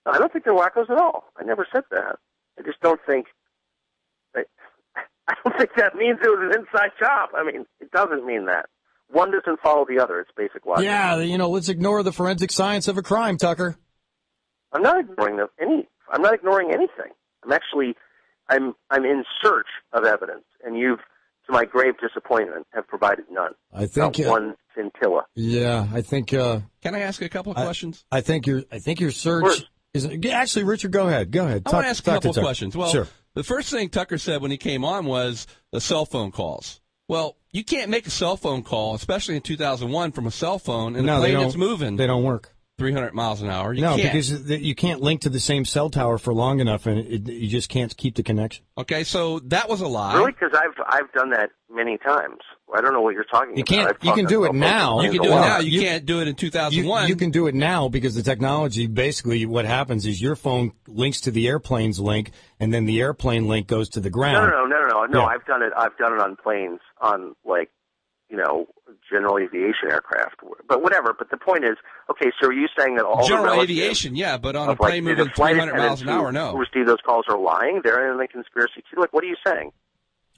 I don't think they're wackos at all. I never said that. I just don't think. I don't think that means it was an inside job. I mean, it doesn't mean that. One doesn't follow the other. It's basic logic. Yeah, let's ignore the forensic science of a crime, Tucker. I'm not ignoring I'm not ignoring anything. I'm in search of evidence, and you've, to my grave disappointment, have provided none. I think not one scintilla. Yeah, I think. Can I ask a couple of questions? I think your search is actually, Richard. Go ahead. I want to ask a couple of questions. Well, sure. The first thing Tucker said when he came on was the cell phone calls. Well, you can't make a cell phone call, especially in 2001, from a cell phone in a plane that's moving. They don't work. 300 miles an hour. Because you can't link to the same cell tower for long enough, and you just can't keep the connection. Okay, so that was a lie. Really? Because I've done that many times. I don't know what you're talking about. You can do it now. You can do it now. You can't do it in 2001. You can do it now because the technology, basically what happens is your phone links to the airplane's link, and then the airplane link goes to the ground. No. Yeah. I've done it on planes, on general aviation aircraft. But whatever. But the point is, okay, so are you saying that all general the aviation, yeah, but on a plane moving 300 miles an hour, no. Who receive those calls are lying? They're in the conspiracy too. What are you saying?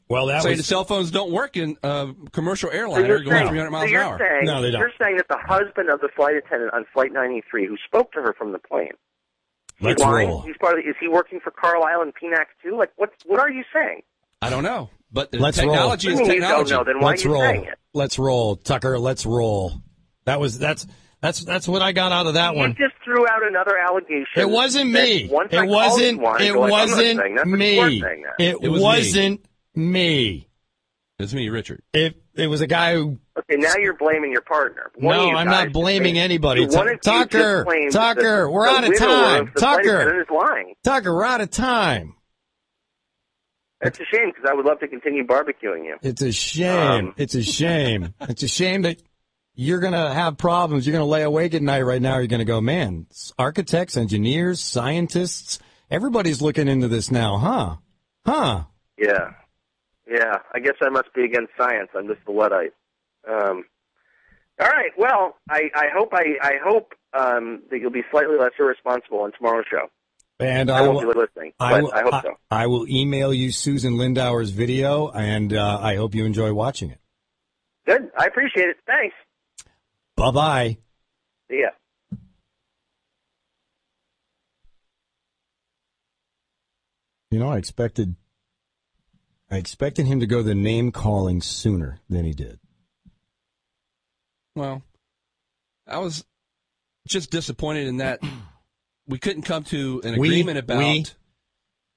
Well, the cell phones don't work in commercial airliner going 300 miles an hour. No, they don't. You're saying that the husband of the flight attendant on Flight 93 who spoke to her from the plane, Let's roll. Is he working for Carlisle and PNAC too? What are you saying? I don't know. But technology is technology. You don't know, then why are you saying it? Let's roll, Tucker. Let's roll. That's what I got out of that one. You just threw out another allegation. It wasn't me. It wasn't me. It wasn't me. It's me, Richard. It was a guy who. Okay, now you're blaming your partner. No, I'm not blaming anybody. Tucker, we're out of time. Tucker, we're out of time. It's a shame because I would love to continue barbecuing you. It's a shame. It's a shame. It's a shame that you're going to have problems. You're going to lay awake at night right now. You're going to go, man, architects, engineers, scientists, everybody's looking into this now, huh? Yeah. I guess I must be against science. I'm just a Luddite. All right. Well, I hope that you'll be slightly less irresponsible on tomorrow's show. And I won't be listening, but I hope so. I will email you Susan Lindauer's video, and I hope you enjoy watching it. Good. I appreciate it. Thanks. Bye-bye. See ya. I expected him to go the name-calling sooner than he did. Well, I was just disappointed in that we couldn't come to an agreement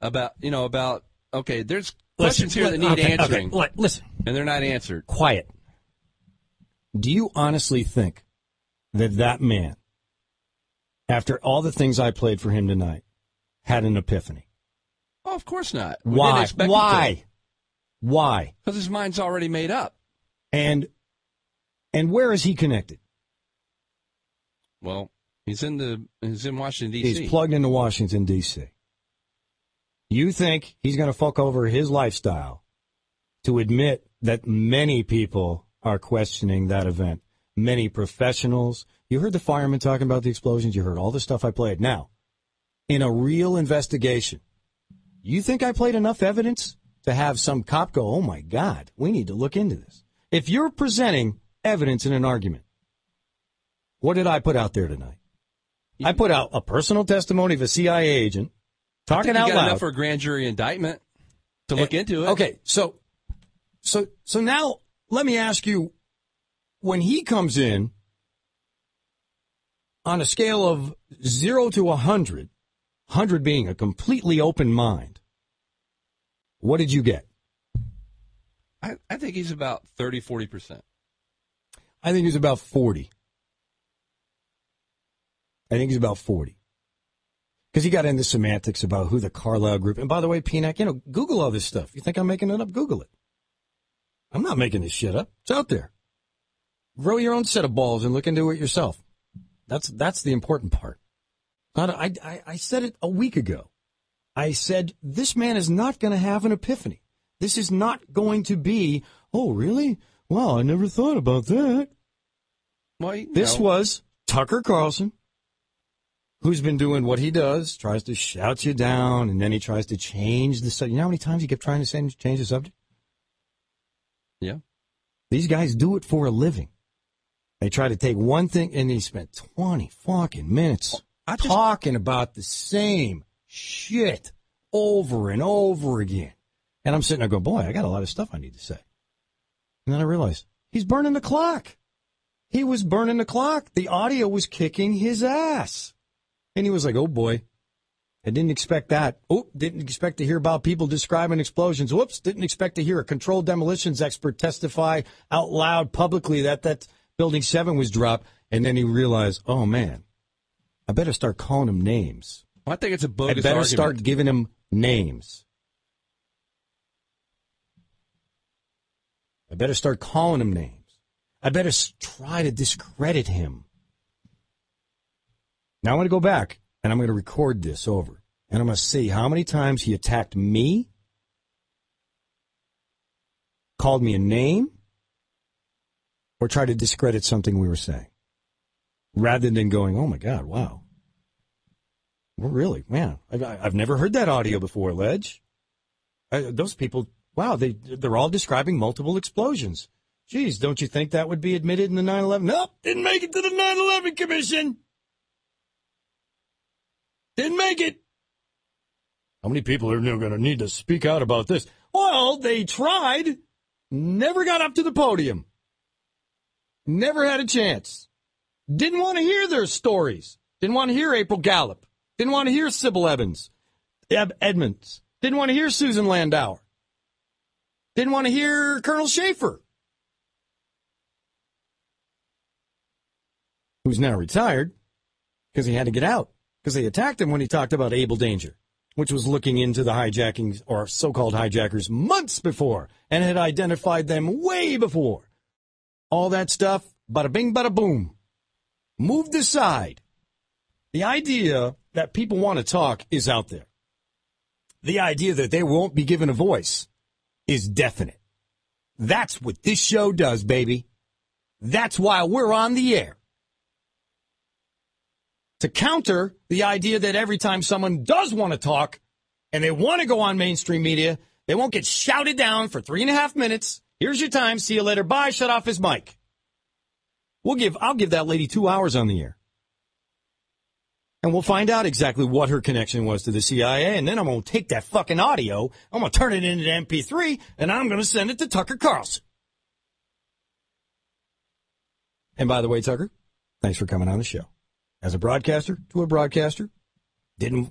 about okay, there's questions here that need answering. Okay, listen. And they're not answered. Quiet. Do you honestly think that man, after all the things I played for him tonight, had an epiphany? Oh, of course not. Why? Why? Because his mind's already made up. And where is he connected? Well, he's in Washington, D.C. He's plugged into Washington, D.C. You think he's going to fuck over his lifestyle to admit that many people are questioning that event? Many professionals. You heard the firemen talking about the explosions. You heard all the stuff I played. Now, in a real investigation, you think I played enough evidence to have some cop go, oh, my God, we need to look into this? If you're presenting evidence in an argument, what did I put out there tonight? I put out a personal testimony of a CIA agent talking out loud. You got enough for a grand jury indictment to look into it. Okay, so now let me ask you, when he comes in on a scale of 0 to 100, 100 being a completely open mind, what did you get? I think he's about 30, 40%. I think he's about 40. I think he's about 40. Because he got into semantics about who the Carlyle group, and by the way, PNAC, Google all this stuff. You think I'm making it up? Google it. I'm not making this shit up. It's out there. Grow your own set of balls and look into it yourself. That's the important part. I said it a week ago. I said, this man is not going to have an epiphany. This is not going to be, oh, really? Well, I never thought about that. Well, this was Tucker Carlson, who's been doing what he does, tries to shout you down, and then he tries to change the subject. You know how many times he kept trying to change the subject? Yeah. These guys do it for a living. They try to take one thing, and he spent 20 fucking minutes talking about the same shit over and over again. And I'm sitting there going, boy, I got a lot of stuff I need to say. And then I realized, he's burning the clock. He was burning the clock. The audio was kicking his ass. And he was like, oh, boy, I didn't expect that. Oh, didn't expect to hear about people describing explosions. Whoops, didn't expect to hear a controlled demolitions expert testify out loud publicly that Building 7 was dropped. And then he realized, oh, man, I better start calling him names. Well, I think it's a bogus I better argument. start giving him names. I better start calling him names. I better try to discredit him. Now I'm going to go back, and I'm going to record this over. And I'm going to see how many times he attacked me, called me a name, or tried to discredit something we were saying. Rather than going, oh, my God, wow. Well, really, man, I've never heard that audio before, Ledge. Those people, wow, they're all describing multiple explosions. Geez, don't you think that would be admitted in the 9/11? Nope, didn't make it to the 9/11 Commission. Didn't make it. How many people are going to need to speak out about this? Well, they tried, never got up to the podium. Never had a chance. Didn't want to hear their stories. Didn't want to hear April Gallup. Didn't want to hear Sybil Edmonds. Didn't want to hear Susan Landauer. Didn't want to hear Colonel Schaefer, who's now retired because he had to get out because they attacked him when he talked about Able Danger, which was looking into the hijackings or so-called hijackers months before and had identified them way before. All that stuff, bada bing, bada boom, moved aside. The idea that people want to talk is out there. The idea that they won't be given a voice is definite. That's what this show does, baby. That's why we're on the air. To counter the idea that every time someone does want to talk and they want to go on mainstream media, they won't get shouted down for 3.5 minutes. Here's your time. See you later. Bye. Shut off his mic. I'll give that lady 2 hours on the air. And we'll find out exactly what her connection was to the CIA, and then I'm going to take that fucking audio, I'm going to turn it into MP3, and I'm going to send it to Tucker Carlson. And by the way, Tucker, thanks for coming on the show. As a broadcaster to a broadcaster,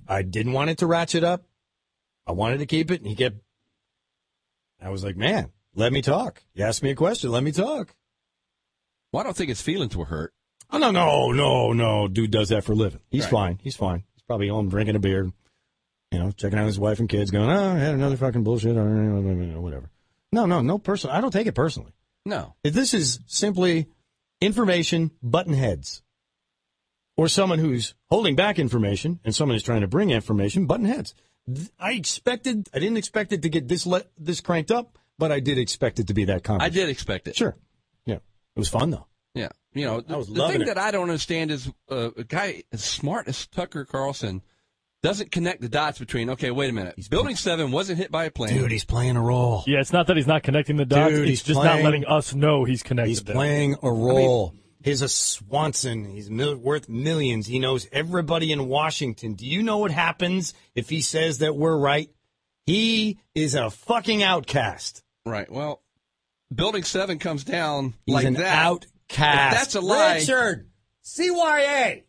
I didn't want it to ratchet up. I wanted to keep it, and I was like, man, let me talk. You asked me a question, let me talk. Well, I don't think his feelings were hurt. Oh, no. Dude does that for a living. He's fine. He's probably home drinking a beer, checking out his wife and kids, going, I had another fucking bullshit, or whatever. No personal. I don't take it personally. No. This is simply information button heads. Or someone who's holding back information and someone who's trying to bring information button heads. I didn't expect it to get this cranked up, but I did expect it to be that conversation. I did expect it. Sure. Yeah. It was fun, though. Yeah. The thing that I don't understand is a guy as smart as Tucker Carlson doesn't connect the dots between, okay, wait a minute. Building 7 wasn't hit by a plane. Dude, he's playing a role. Yeah, it's not that he's not connecting the dots. Dude, he's just not letting us know he's connected. He's playing a role. He's a Swanson. He's worth millions. He knows everybody in Washington. Do you know what happens if he says that we're right? He is a fucking outcast. Right. Well, Building 7 comes down He's like an that. Outcast. If that's a lie. Richard, CYA.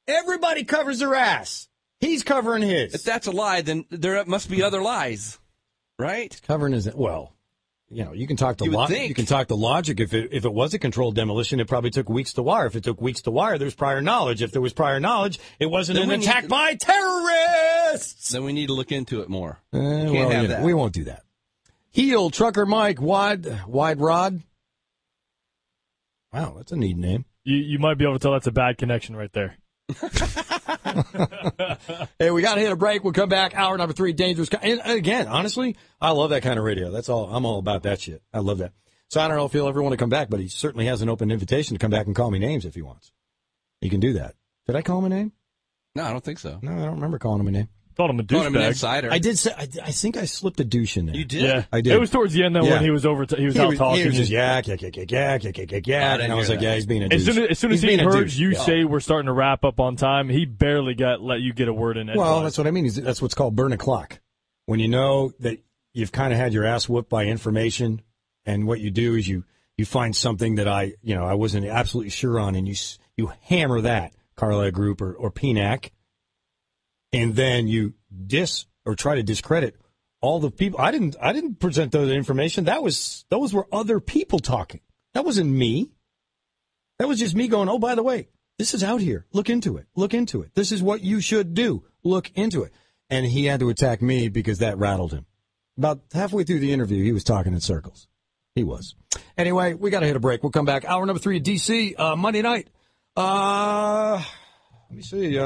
Everybody covers their ass. He's covering his. If that's a lie, then there must be other lies, right? Covering his. Well, you can talk the logic. You can talk the logic. If it was a controlled demolition, it probably took weeks to wire. If it took weeks to wire, there's prior knowledge. If there was prior knowledge, it wasn't an attack by terrorists. Then we need to look into it more. Can't have that. We won't do that. Heel Trucker Mike Wide Rod. Wow, that's a neat name. You might be able to tell that's a bad connection right there. Hey, we got to hit a break. We'll come back. Hour number 3, Dangerous. And again, honestly, I love that kind of radio. That's all. I'm all about that shit. I love that. So I don't know if he'll ever want to come back, but he certainly has an open invitation to come back and call me names if he wants. He can do that. Did I call him a name? No, I don't think so. No, I don't remember calling him a name. Called him a Called him an douchebag. insider. I did say. I think I slipped a douche in there. You did? Yeah, I did. It was towards the end though when he was over. He was out talking. He was just yak, and I was like, yeah, he's being a douche. As soon as he heard you say we're starting to wrap up on time, he barely let you get a word in. Well, that's what I mean. That's what's called burn a clock. When you know that you've kind of had your ass whooped by information, and what you do is you find something that I wasn't absolutely sure on, and you hammer that Carlyle Group or PNAC, and then you try to discredit all the people. I didn't present those information. Those were other people talking. That wasn't me. That was just me going, oh, by the way, this is out here. Look into it. Look into it. This is what you should do. Look into it. And he had to attack me because that rattled him. About halfway through the interview, he was talking in circles. He was. Anyway, we got to hit a break. We'll come back. Hour number 3 at D.C. Monday night. Let me see.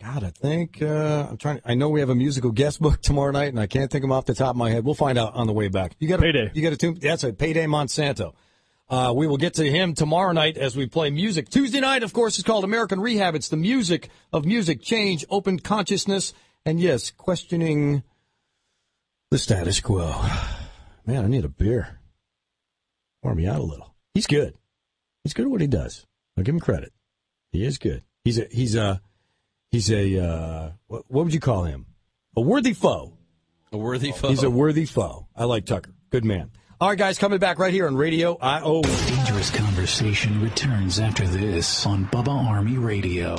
God, I think I know we have a musical guest book tomorrow night, and I can't think of them off the top of my head. We'll find out on the way back. Payday. You got a tune? That's a Payday Monsanto. We will get to him tomorrow night as we play music. Tuesday night, of course, is called American Rehab. It's the music of music change, open consciousness, and yes, questioning the status quo. Man, I need a beer. Warm me out a little. He's good. He's good at what he does. I'll give him credit. He is good. He's a what would you call him? A worthy foe. A worthy foe. He's a worthy foe. I like Tucker. Good man. All right, guys, coming back right here on RadioIO. Dangerous Conversation returns after this on Bubba Army Radio.